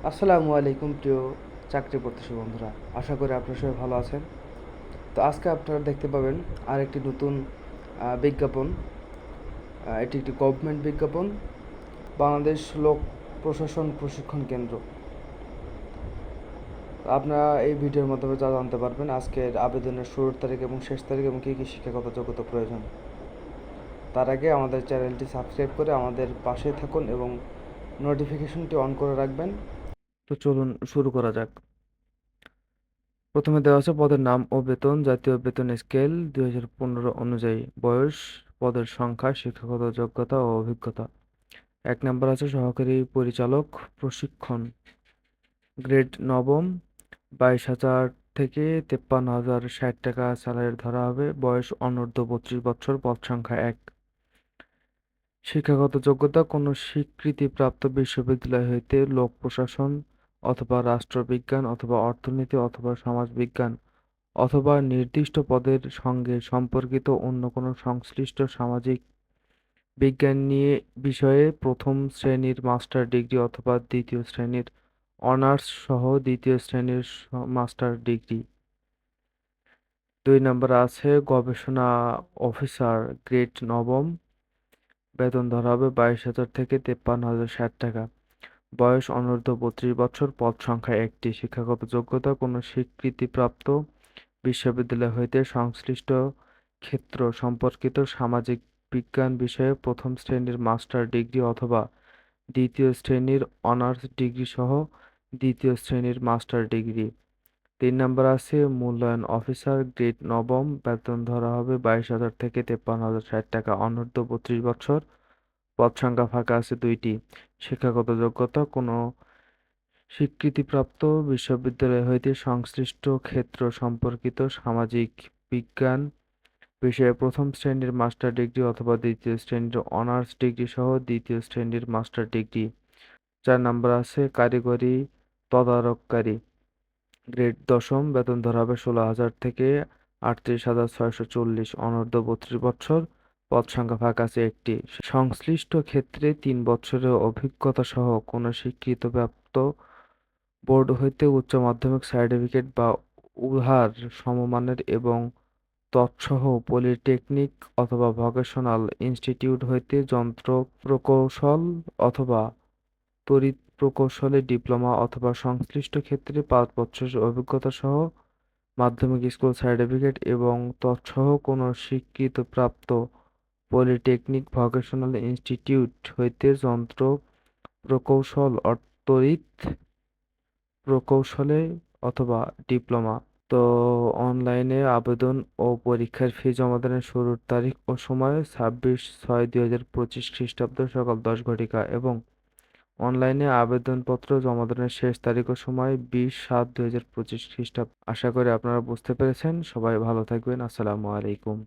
আসসালামু আলাইকুম প্রিয় চাকরি প্রত্যাশী বন্ধুরা। আশা করি আপনারা সবাই ভালো আছেন। তো আজকে আপনারা দেখতে পাবেন আরেকটি নতুন বিজ্ঞাপন। এটি একটি গভর্নমেন্ট বিজ্ঞাপন, বাংলাদেশ লোক প্রশাসন প্রশিক্ষণ কেন্দ্র। আপনারা এই ভিডিওর মাধ্যমে যা জানতে পারবেন আজকের আবেদনের শুরুর তারিখ এবং শেষ তারিখ এবং কী কী শিক্ষাগত যোগ্যতা প্রয়োজন। তার আগে আমাদের চ্যানেলটি সাবস্ক্রাইব করে আমাদের পাশে থাকুন এবং নোটিফিকেশনটি অন করে রাখবেন। তো চলুন শুরু করা যাক। প্রথমে দেওয়া আছে পদের নাম ও বেতন, জাতীয় বেতন স্কেল 2015 অনুযায়ী, বয়স, পদের সংখ্যা, শিক্ষাগত যোগ্যতা ও অভিজ্ঞতা। 1 নম্বর আছে সহকারী পরিচালক প্রশিক্ষণ, গ্রেড নবম, 22,000 থেকে 53,000 টাকা স্যালারি ধরা হবে, বয়স অনূর্ধ্ব 32 বছর, পদ সংখ্যা 1। শিক্ষাগত যোগ্যতা কোনো স্বীকৃতিপ্রাপ্ত বিশ্ববিদ্যালয় হইতে লোক প্রশাসন অথবা রাষ্ট্রবিজ্ঞান অথবা অর্থনীতি অথবা সমাজবিজ্ঞান অথবা নির্দিষ্ট পদের সঙ্গে সম্পর্কিত অন্য কোনো সংশ্লিষ্ট সামাজিক বিজ্ঞান নিয়ে বিষয়ে প্রথম শ্রেণীর মাস্টার ডিগ্রি অথবা দ্বিতীয় শ্রেণীর অনার্স সহ দ্বিতীয় শ্রেণীর মাস্টার ডিগ্রি। 2 নম্বরে আছে গবেষণা অফিসার, গ্রেড নবম, বেতন ধরা হবে 22,000 থেকে 53,060 টাকা, বয়স অনূর্ধ্ব 32 বছর, পদ সংখ্যা 1টি। শিক্ষাগত যোগ্যতা কোনো স্বীকৃতিপ্রাপ্ত বিশ্ববিদ্যালয় হইতে সংশ্লিষ্ট ক্ষেত্র সম্পর্কিত সামাজিক বিজ্ঞান বিষয়ে প্রথম শ্রেণীর মাস্টার ডিগ্রি অথবা দ্বিতীয় শ্রেণীর অনার্স ডিগ্রি সহ দ্বিতীয় শ্রেণীর মাস্টার ডিগ্রি। 3 নম্বর আছে মূল্যায়ন অফিসার, গ্রেড নবম, বেতন ধরা হবে 22,000 থেকে 53,060 টাকা, অনূর্ধ্ব 32 বছর, পদ সংখ্যা ফাঁকা আছে 2টি। শিক্ষাগত যোগ্যতা কোনো স্বীকৃতিপ্রাপ্ত বিশ্ববিদ্যালয় হইতে সংশ্লিষ্ট ক্ষেত্র সম্পর্কিত সামাজিক বিজ্ঞান বিষয়ে প্রথম শ্রেণীর মাস্টার ডিগ্রি অথবা দ্বিতীয় শ্রেণীর অনার্স ডিগ্রি সহ দ্বিতীয় শ্রেণীর মাস্টার ডিগ্রি। 4 নম্বর আছে কারিগরি তদারককারী, গ্রেড দশম, বেতন ধরা হবে 16,000 থেকে 38,640, অনূর্ধ্ব 32 বছর, পদ সংখ্যা ফাঁকা আছে 1টি। সংশ্লিষ্ট ক্ষেত্রে 3 বছরের অভিজ্ঞতা সহ কোনো স্বীকৃতিপ্রাপ্ত বোর্ড হইতে উচ্চ মাধ্যমিক সার্টিফিকেট বা উহার সমমানের এবং তৎসহ পলিটেকনিক অথবা ভোকেশনাল ইনস্টিটিউট হইতে যন্ত্র প্রকৌশল অথবা তড়িৎ প্রকৌশলে ডিপ্লোমা অথবা সংশ্লিষ্ট ক্ষেত্রে 5 বছরের অভিজ্ঞতা সহ মাধ্যমিক স্কুল সার্টিফিকেট এবং তৎসহ কোনো স্বীকৃতিপ্রাপ্ত পলিটেকনিক ভোকেশনাল ইনস্টিটিউট হইতে যন্ত্র প্রকৌশল তড়িৎ প্রকৌশলে অথবা ডিপ্লোমা। তো অনলাইনে আবেদন ও পরীক্ষার ফি জমাদানের শুরুর তারিখ ও সময় 26/6/2025 খ্রিস্টাব্দ সকাল 10 ঘটিকা এবং অনলাইনে আবেদনপত্র জমাদানের শেষ তারিখ ও সময় 20/7/2025 খ্রিস্টাব্দ। আশা করি আপনারা বুঝতে পেরেছেন। সবাই ভালো থাকবেন। আসসালামু আলাইকুম।